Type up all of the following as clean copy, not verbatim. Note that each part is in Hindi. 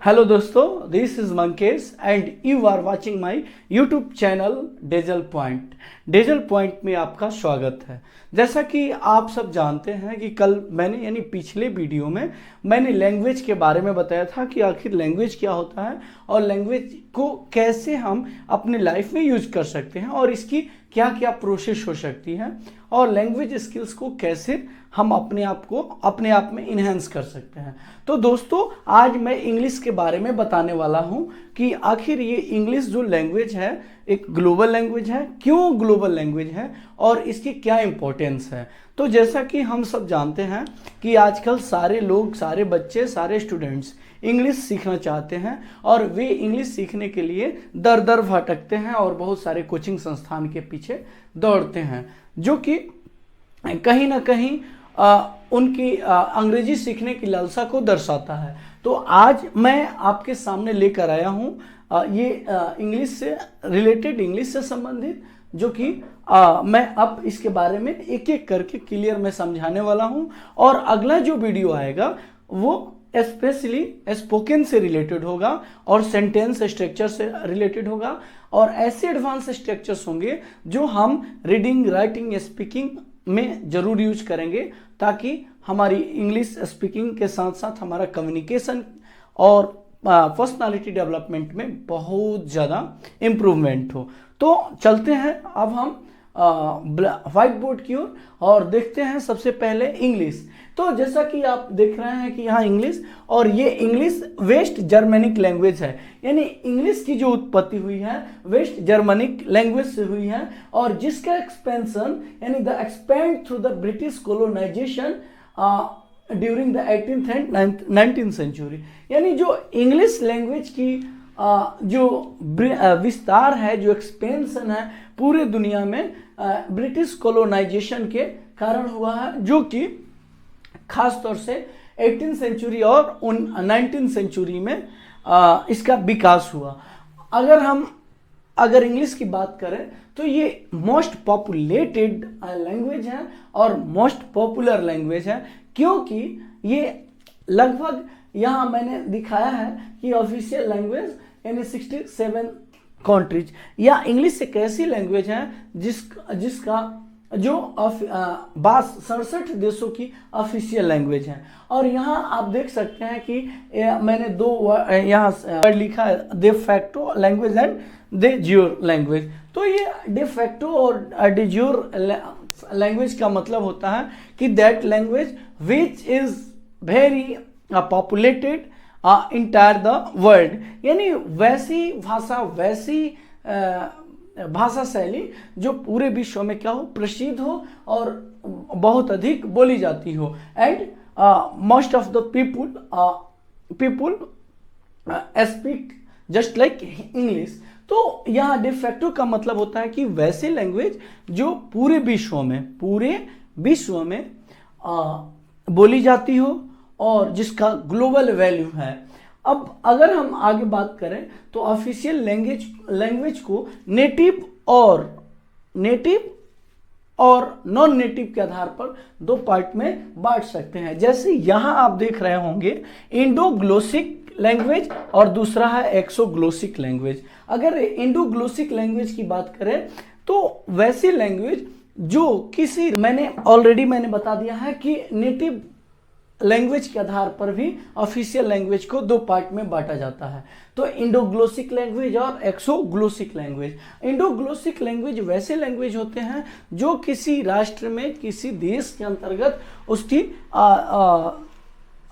हेलो दोस्तों, this is Mankesh and you are watching my YouTube channel Dazzle Point. Dazzle Point में आपका स्वागत है। जैसा कि आप सब जानते हैं कि कल मैंने यानी पिछले वीडियो में मैंने लैंग्वेज के बारे में बताया था कि आखिर लैंग्वेज क्या होता है और लैंग्वेज को कैसे हम अपने लाइफ में यूज कर सकते हैं और इसकी क्या क्या प्रोसेस हो सकती है और लैंग्वेज स्किल्स को कैसे हम अपने आप में इन्हेंस कर सकते हैं। तो दोस्तों, आज मैं इंग्लिश के बारे में बताने वाला हूं कि आखिर ये इंग्लिश जो लैंग्वेज है एक ग्लोबल लैंग्वेज है, क्यों ग्लोबल लैंग्वेज है और इसकी क्या इंपॉर्टेंस है। तो जैसा कि हम सब जानते हैं कि आजकल सारे लोग, सारे बच्चे, सारे स्टूडेंट्स इंग्लिश सीखना चाहते हैं और वे इंग्लिश सीखने के लिए दर दर भटकते हैं और बहुत सारे कोचिंग संस्थान के पीछे दौड़ते हैं, जो कि कहीं ना कहीं उनकी अंग्रेजी सीखने की लालसा को दर्शाता है। तो आज मैं आपके सामने लेकर आया हूँ ये इंग्लिश से रिलेटेड, इंग्लिश से संबंधित, जो कि मैं अब इसके बारे में एक एक करके क्लियर मैं समझाने वाला हूँ। और अगला जो वीडियो आएगा वो स्पेशली स्पोकन से रिलेटेड होगा और सेंटेंस स्ट्रक्चर से रिलेटेड होगा और ऐसे एडवांस स्ट्रक्चर्स होंगे जो हम रीडिंग, राइटिंग, स्पीकिंग में जरूर यूज करेंगे ताकि हमारी इंग्लिश स्पीकिंग के साथ साथ हमारा कम्युनिकेशन और पर्सनालिटी डेवलपमेंट में बहुत ज़्यादा इम्प्रूवमेंट हो। तो चलते हैं अब हम व्हाइट बोर्ड की ओर और देखते हैं सबसे पहले इंग्लिश। तो जैसा कि आप देख रहे हैं कि यहाँ इंग्लिश, और ये इंग्लिश वेस्ट जर्मनिक लैंग्वेज है, यानी इंग्लिश की जो उत्पत्ति हुई है वेस्ट जर्मनिक लैंग्वेज से हुई है और जिसका एक्सपेंशन यानी the expand through the British colonization during the 18th and 19th century. यानी जो इंग्लिश लैंग्वेज की जो विस्तार है, जो एक्सपेंशन है पूरे दुनिया में ब्रिटिश कोलोनाइजेशन के कारण हुआ है, जो कि खास तौर से 18th सेंचुरी और 19th सेंचुरी में इसका विकास हुआ। अगर इंग्लिश की बात करें तो ये मोस्ट पॉपुलेटेड लैंग्वेज है और मोस्ट पॉपुलर लैंग्वेज है, क्योंकि ये लगभग यहाँ मैंने दिखाया है कि ऑफिशियल लैंग्वेज यानी 67 कंट्रीज, या इंग्लिश एक ऐसी लैंग्वेज है जिसका जो 67 देशों की ऑफिशियल लैंग्वेज है। और यहाँ आप देख सकते हैं कि मैंने दो यहाँ वर्ड लिखा है, de facto language and de jure language. तो ये डे फैक्टो और डे ज्योर लैंग्वेज का मतलब होता है कि that language which is very populated entire the world, यानी वैसी भाषा, वैसी भाषा शैली जो पूरे विश्व में क्या हो, प्रसिद्ध हो और बहुत अधिक बोली जाती हो। And most of the people speak just like English. तो यहाँ डिफेक्टो का मतलब होता है कि वैसे लैंग्वेज जो पूरे विश्व में बोली जाती हो और जिसका ग्लोबल वैल्यू है। अब अगर हम आगे बात करें तो ऑफिशियल लैंग्वेज को नेटिव और नॉन नेटिव के आधार पर दो पार्ट में बांट सकते हैं। जैसे यहाँ आप देख रहे होंगे इंडोग्लोसिक लैंग्वेज और दूसरा है एक्सोग्लोसिक लैंग्वेज। अगर इंडोग्लोसिक लैंग्वेज की बात करें तो वैसी लैंग्वेज जो मैंने ऑलरेडी बता दिया है कि नेटिव लैंग्वेज के आधार पर भी ऑफिशियल लैंग्वेज को दो पार्ट में बांटा जाता है। तो इंडोग्लोसिक लैंग्वेज और एक्सोग्लोसिक लैंग्वेज। इंडोग्लोसिक लैंग्वेज वैसे लैंग्वेज होते हैं जो किसी राष्ट्र में, किसी देश के अंतर्गत उसकी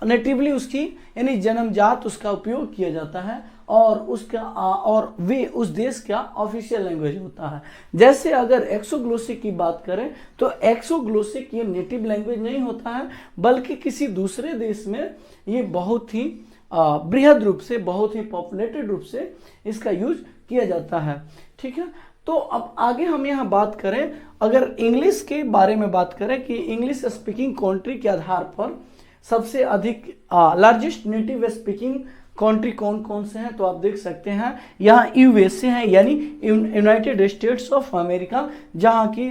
नेटिवली उसकी यानी जन्मजात उसका उपयोग किया जाता है और वे उस देश का ऑफिशियल लैंग्वेज होता है। जैसे अगर एक्सोग्लोसिक की बात करें तो एक्सोग्लोसिक ये नेटिव लैंग्वेज नहीं होता है, बल्कि किसी दूसरे देश में ये बहुत ही बृहद रूप से, बहुत ही पॉपुलेटेड रूप से इसका यूज किया जाता है। ठीक है, तो अब आगे हम यहाँ बात करें, अगर इंग्लिश के बारे में बात करें कि इंग्लिश स्पीकिंग कंट्री के आधार पर सबसे अधिक लार्जेस्ट नेटिव स्पीकिंग कंट्री कौन कौन से हैं, तो आप देख सकते हैं यहाँ यूएसए है, यानी यूनाइटेड स्टेट्स ऑफ अमेरिका, जहाँ की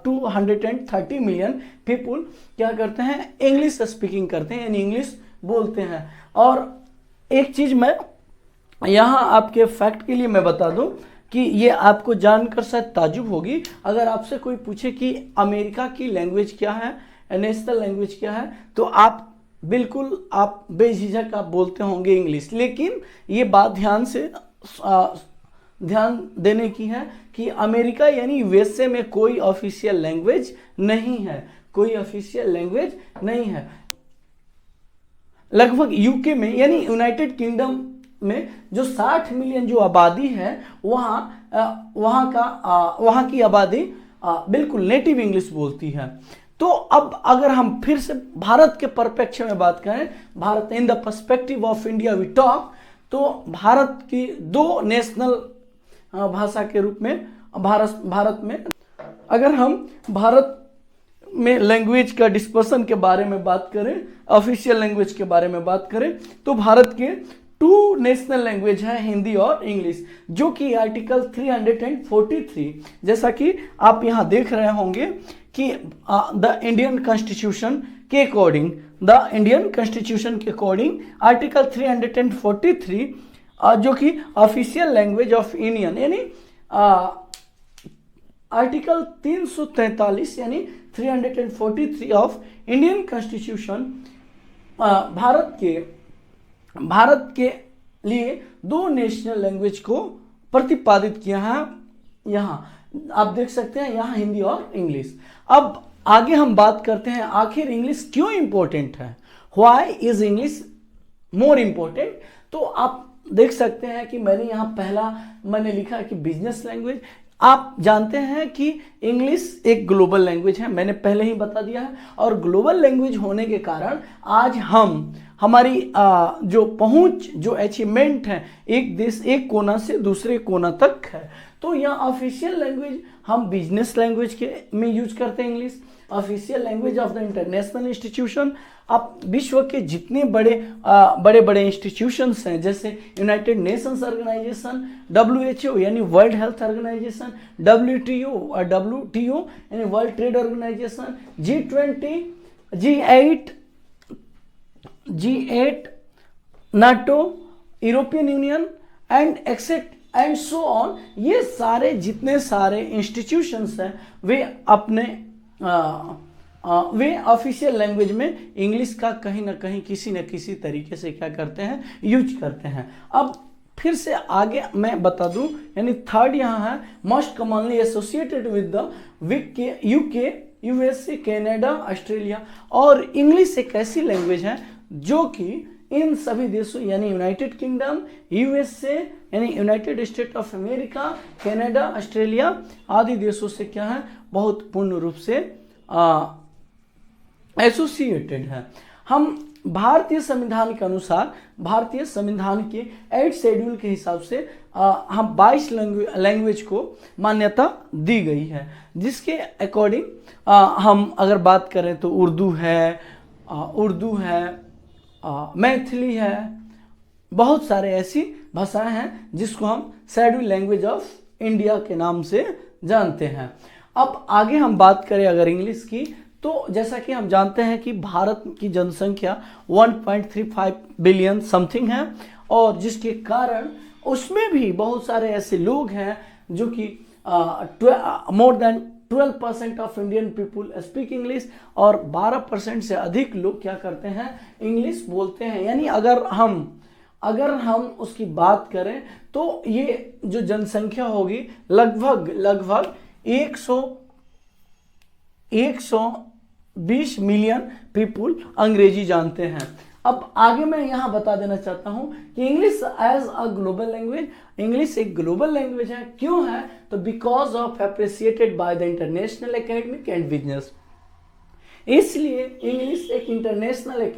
230 मिलियन पीपुल क्या करते हैं, इंग्लिश स्पीकिंग करते हैं, यानी इंग्लिश बोलते हैं। और एक चीज़ मैं यहाँ आपके फैक्ट के लिए मैं बता दूं कि ये आपको जानकर शायद ताजुब होगी, अगर आपसे कोई पूछे कि अमेरिका की लैंग्वेज क्या है, नेशनल लैंग्वेज क्या है, तो आप बिल्कुल आप बेझिझक आप बोलते होंगे इंग्लिश। लेकिन ये बात ध्यान देने की है कि अमेरिका यानी यूएसए में कोई ऑफिशियल लैंग्वेज नहीं है, कोई ऑफिशियल लैंग्वेज नहीं है। लगभग यूके में यानी यूनाइटेड किंगडम में जो 60 मिलियन जो आबादी है, वहाँ की आबादी बिल्कुल नेटिव इंग्लिश बोलती है। तो अब अगर हम फिर से भारत के परिप्रेक्ष्य में बात करें, Bharat in the perspective of India we talk, तो भारत की दो नेशनल भाषा के रूप में भारत में अगर हम भारत में लैंग्वेज का डिस्पर्सन के बारे में बात करें, ऑफिशियल लैंग्वेज के बारे में बात करें, तो भारत के 2 नेशनल लैंग्वेज है, हिंदी और इंग्लिश, जो कि आर्टिकल 343 जैसा कि आप यहाँ देख रहे होंगे कि द इंडियन कॉन्स्टिट्यूशन के अकॉर्डिंग, द इंडियन कॉन्स्टिट्यूशन के अकॉर्डिंग आर्टिकल 343 जो कि ऑफिशियल लैंग्वेज ऑफ इंडियन यानी आर्टिकल 343 यानी 343 ऑफ इंडियन कॉन्स्टिट्यूशन भारत के लिए 2 नेशनल लैंग्वेज को प्रतिपादित किया है। यहाँ आप देख सकते हैं, यहाँ हिंदी और इंग्लिश। अब आगे हम बात करते हैं आखिर इंग्लिश क्यों इंपॉर्टेंट है, why is English more important. तो आप देख सकते हैं कि मैंने यहाँ मैंने लिखा है कि बिजनेस लैंग्वेज। आप जानते हैं कि इंग्लिश एक ग्लोबल लैंग्वेज है, मैंने पहले ही बता दिया है, और ग्लोबल लैंग्वेज होने के कारण आज हमारी जो पहुंच, जो अचीवमेंट है, एक देश एक कोना से दूसरे कोना तक है। तो यहाँ ऑफिशियल लैंग्वेज हम बिजनेस लैंग्वेज के में यूज करते हैं English, official language of the international institution. आप विश्व के जितने बड़े इंस्टीट्यूशंस हैं, जैसे यूनाइटेड नेशंस ऑर्गेनाइजेशन, WHO यानी वर्ल्ड हेल्थ ऑर्गेनाइजेशन, WTO यानी World Trade Organization, G8 NATO, European Union and et cetera and so on, ये सारे जितने सारे इंस्टीट्यूशंस हैं वे ऑफिशियल लैंग्वेज में इंग्लिश का कहीं ना कहीं किसी न किसी तरीके से क्या करते हैं, यूज करते हैं। अब फिर से आगे मैं बता दूं, यानी थर्ड यहाँ है most commonly associated with the UK, USA, Canada, Australia. और इंग्लिश एक ऐसी लैंग्वेज है जो कि इन सभी देशों यानी यूनाइटेड किंगडम, यूएसए यानी United state of America, Canada, Australia आदि देशों से क्या है, बहुत पूर्ण रूप से एसोसिएटेड है। हम भारतीय संविधान के अनुसार, भारतीय संविधान के 8 शेड्यूल के हिसाब से हम 22 लैंग्वेज को मान्यता दी गई है, जिसके अकॉर्डिंग हम अगर बात करें तो उर्दू है, मैथिली है, बहुत सारे ऐसी भाषाएं हैं जिसको हम शेड्यूल लैंग्वेज ऑफ इंडिया के नाम से जानते हैं। अब आगे हम बात करें अगर इंग्लिश की, तो जैसा कि हम जानते हैं कि भारत की जनसंख्या 1.35 बिलियन समथिंग है, और जिसके कारण उसमें भी बहुत सारे ऐसे लोग हैं जो कि more than 12% of Indian people speak English, और 12% से अधिक लोग क्या करते हैं, इंग्लिश बोलते हैं। यानी अगर हम उसकी बात करें तो ये जो जनसंख्या होगी लगभग 120 मिलियन पीपुल अंग्रेजी जानते हैं। अब आगे मैं यहाँ बता देना चाहता हूँ कि English as a global language, English एक ग्लोबल लैंग्वेज है। क्यों है, तो because of appreciated by the international academic and business. इसलिए इंग्लिश एक इंटरनेशनल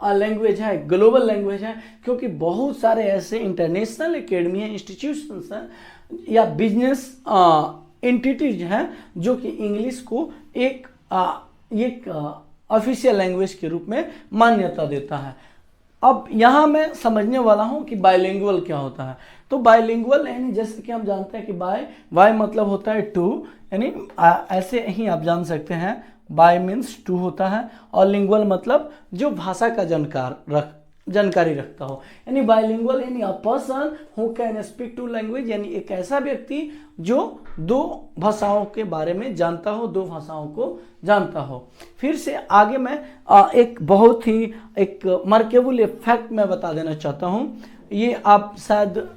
लैंग्वेज है, ग्लोबल लैंग्वेज है, क्योंकि बहुत सारे ऐसे इंटरनेशनल एकेडमी हैं, इंस्टीट्यूशंस हैं या बिजनेस एंटिटीज हैं जो कि इंग्लिश को एक ऑफिशियल लैंग्वेज के रूप में मान्यता देता है। अब यहाँ मैं समझने वाला हूँ कि बायलिंगुअल क्या होता है। तो बायलिंगुअल यानी जैसे कि हम जानते हैं कि बाय मतलब होता है टू, यानी ऐसे ही आप जान सकते हैं, बाय मीन्स टू होता है, और लिंगुअल मतलब जो भाषा का जानकारी रखता हो। यानी बाइलिंगुअल यानी a person who can speak two language, यानी एक ऐसा व्यक्ति जो दो भाषाओं के बारे में जानता हो, दो भाषाओं को जानता हो। फिर से आगे मैं एक बहुत ही एक मार्केबल फैक्ट मैं बता देना चाहता हूँ। ये आप शायद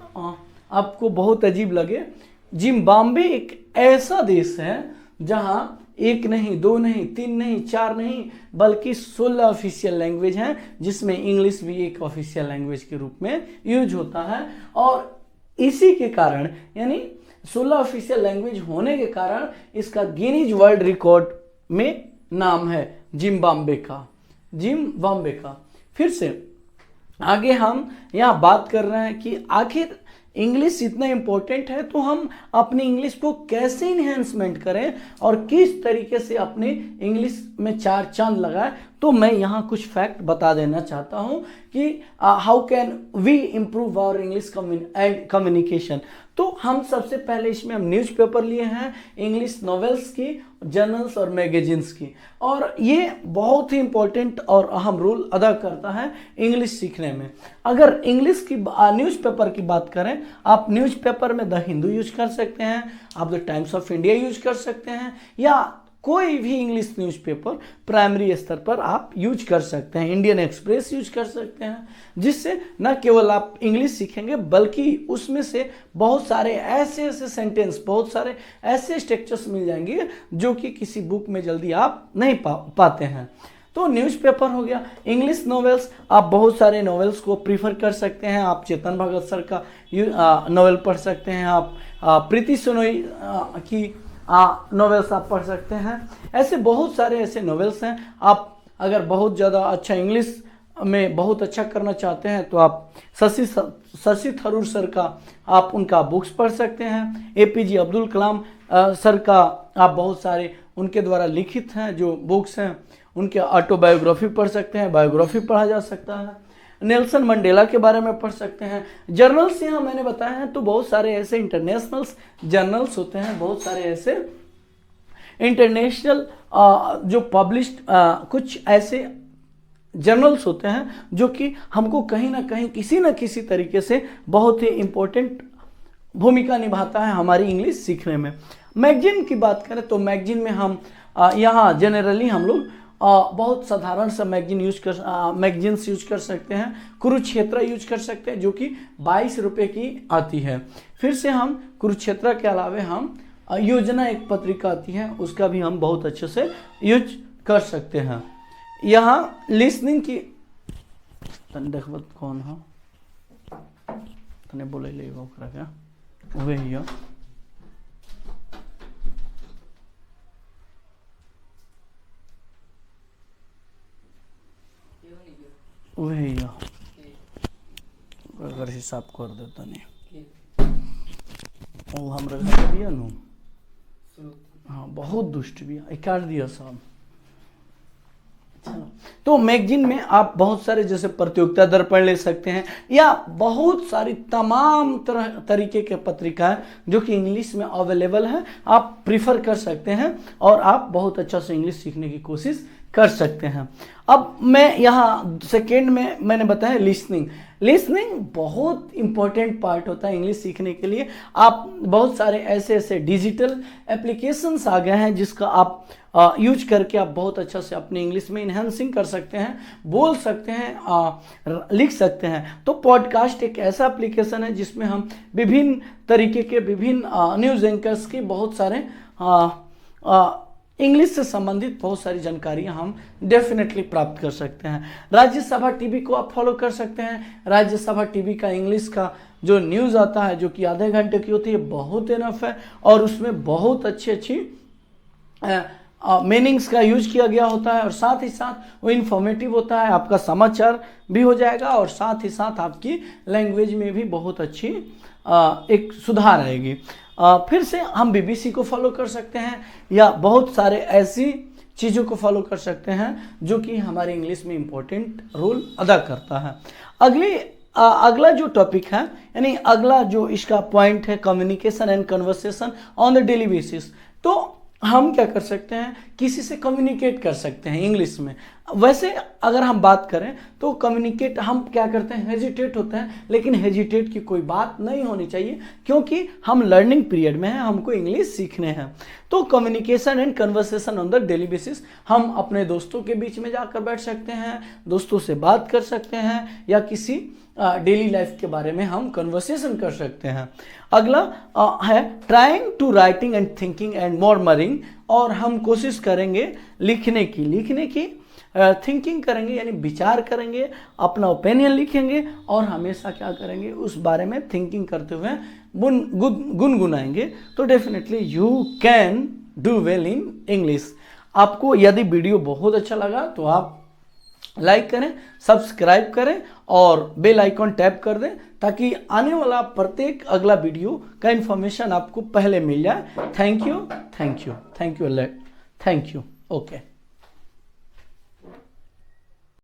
आपको बहुत अजीब लगे। जिम्बाब्वे एक ऐसा देश है जहाँ एक नहीं, दो नहीं, तीन नहीं, चार नहीं, बल्कि 16 ऑफिशियल लैंग्वेज हैं, जिसमें इंग्लिश भी एक ऑफिशियल लैंग्वेज के रूप में यूज होता है। और इसी के कारण यानी 16 ऑफिशियल लैंग्वेज होने के कारण इसका गिनीज वर्ल्ड रिकॉर्ड में नाम है जिम्बाब्वे का। फिर से आगे हम यहाँ बात कर रहे हैं कि आखिर इंग्लिश इतना इम्पोर्टेंट है तो हम अपनी इंग्लिश को कैसे इन्हेंसमेंट करें और किस तरीके से अपने इंग्लिश में चार चांद लगाएं। तो मैं यहाँ कुछ फैक्ट बता देना चाहता हूँ कि how can we improve our English communication. तो हम सबसे पहले इसमें हम न्यूज़पेपर लिए हैं, इंग्लिश नॉवेल्स की, जर्नल्स और मैगजीन्स की, और ये बहुत ही इम्पोर्टेंट और अहम रोल अदा करता है इंग्लिश सीखने में। अगर इंग्लिश की न्यूज़पेपर की बात करें, आप न्यूज़पेपर में द हिंदू यूज कर सकते हैं, आप the times of India use कर सकते हैं, या कोई भी इंग्लिश न्यूज़पेपर प्राइमरी स्तर पर आप यूज कर सकते हैं, इंडियन एक्सप्रेस यूज कर सकते हैं, जिससे न केवल आप इंग्लिश सीखेंगे बल्कि उसमें से बहुत सारे ऐसे सेंटेंस, बहुत सारे ऐसे स्ट्रक्चर्स मिल जाएंगे जो कि किसी बुक में जल्दी आप नहीं पाते हैं। तो न्यूज़पेपर हो गया। इंग्लिश नॉवेल्स, आप बहुत सारे नॉवेल्स को प्रीफर कर सकते हैं। आप चेतन भगत सर का नॉवेल पढ़ सकते हैं, आप प्रीति सोनोई की नॉवेल्स आप पढ़ सकते हैं। ऐसे बहुत सारे ऐसे नॉवेल्स हैं। आप अगर बहुत ज़्यादा अच्छा इंग्लिश में बहुत अच्छा करना चाहते हैं तो आप शशि थरूर सर का आप उनका बुक्स पढ़ सकते हैं। APJ अब्दुल कलाम सर का आप बहुत सारे उनके द्वारा लिखित हैं जो बुक्स हैं, उनके ऑटोबायोग्राफी पढ़ सकते हैं, बायोग्राफी पढ़ा जा सकता है। नेल्सन मंडेला के बारे में पढ़ सकते हैं। जर्नल्स यहाँ मैंने बताया है तो बहुत सारे ऐसे इंटरनेशनल जर्नल्स होते हैं, बहुत सारे ऐसे इंटरनेशनल जो पब्लिश्ड कुछ ऐसे जर्नल्स होते हैं जो कि हमको कहीं ना कहीं किसी न किसी तरीके से बहुत ही इम्पोर्टेंट भूमिका निभाता है हमारी इंग्लिश सीखने में। मैगजीन की बात करें तो मैगजीन में हम यहाँ जनरली हम लोग बहुत साधारण सा मैगजीन्स यूज कर सकते हैं। कुरुक्षेत्र यूज कर सकते हैं जो कि 22 रुपये की आती है। फिर से हम कुरुक्षेत्र के अलावे हम योजना एक पत्रिका आती है, उसका भी हम बहुत अच्छे से यूज कर सकते हैं। यहाँ लिसनिंग की देखबत कौन है तने बोले ले क्या वही है। वही अगर हिसाब कर देता नहीं वो हमरा घर दिया नु। हाँ बहुत दुष्ट भी है, काट दिया साहब। तो मैगजीन में आप बहुत सारे जैसे प्रतियोगिता दर्पण ले सकते हैं या बहुत सारी तमाम तरीके के पत्रिकाएं जो कि इंग्लिश में अवेलेबल है, आप प्रीफर कर सकते हैं और आप बहुत अच्छा से इंग्लिश सीखने की कोशिश कर सकते हैं। अब मैं यहाँ सेकेंड में मैंने बताया लिसनिंग बहुत इंपॉर्टेंट पार्ट होता है इंग्लिश सीखने के लिए। आप बहुत सारे ऐसे डिजिटल एप्लीकेशंस आ गए हैं जिसका आप यूज करके आप बहुत अच्छा से अपने इंग्लिश में इन्हेंसिंग कर सकते हैं, बोल सकते हैं, लिख सकते हैं। तो पॉडकास्ट एक ऐसा एप्लीकेशन है जिसमें हम विभिन्न तरीके के विभिन्न न्यूज़ एंकर्स के बहुत सारे इंग्लिश से संबंधित बहुत सारी जानकारियां हम डेफिनेटली प्राप्त कर सकते हैं। राज्यसभा टीवी को आप फॉलो कर सकते हैं। राज्यसभा टीवी का इंग्लिश का जो न्यूज़ आता है जो कि आधे घंटे की होती है, बहुत इनफ है और उसमें बहुत अच्छी मीनिंग्स का यूज किया गया होता है और साथ ही साथ वो इन्फॉर्मेटिव होता है। आपका समाचार भी हो जाएगा और साथ ही साथ आपकी लैंग्वेज में भी बहुत अच्छी एक सुधार आएगी। फिर से हम BBC को फॉलो कर सकते हैं या बहुत सारे ऐसी चीज़ों को फॉलो कर सकते हैं जो कि हमारे इंग्लिश में इम्पोर्टेंट रोल अदा करता है। अगला जो टॉपिक है यानी अगला जो इसका पॉइंट है communication and conversation on the daily basis. तो हम क्या कर सकते हैं, किसी से कम्युनिकेट कर सकते हैं इंग्लिश में। वैसे अगर हम बात करें तो कम्युनिकेट हम क्या करते हैं, हेजिटेट होते हैं, लेकिन हेजिटेट की कोई बात नहीं होनी चाहिए, क्योंकि हम लर्निंग पीरियड में हैं, हमको इंग्लिश सीखने हैं। तो communication and conversation on the daily basis, हम अपने दोस्तों के बीच में जाकर बैठ सकते हैं, दोस्तों से बात कर सकते हैं, या किसी डेली लाइफ के बारे में हम कन्वर्सेशन कर सकते हैं। अगला है trying to writing and thinking and murmuring, और हम कोशिश करेंगे लिखने की थिंकिंग करेंगे, यानी विचार करेंगे, अपना ओपिनियन लिखेंगे, और हमेशा क्या करेंगे, उस बारे में थिंकिंग करते हुए गुनगुनाएंगे। तो definitely you can do well in English. आपको यदि वीडियो बहुत अच्छा लगा तो आप लाइक करें, सब्सक्राइब करें और बेल आइकॉन टैप कर दें, ताकि आने वाला प्रत्येक अगला वीडियो का इन्फॉर्मेशन आपको पहले मिल जाए। Thank you, thank you, thank you, thank you. Okay.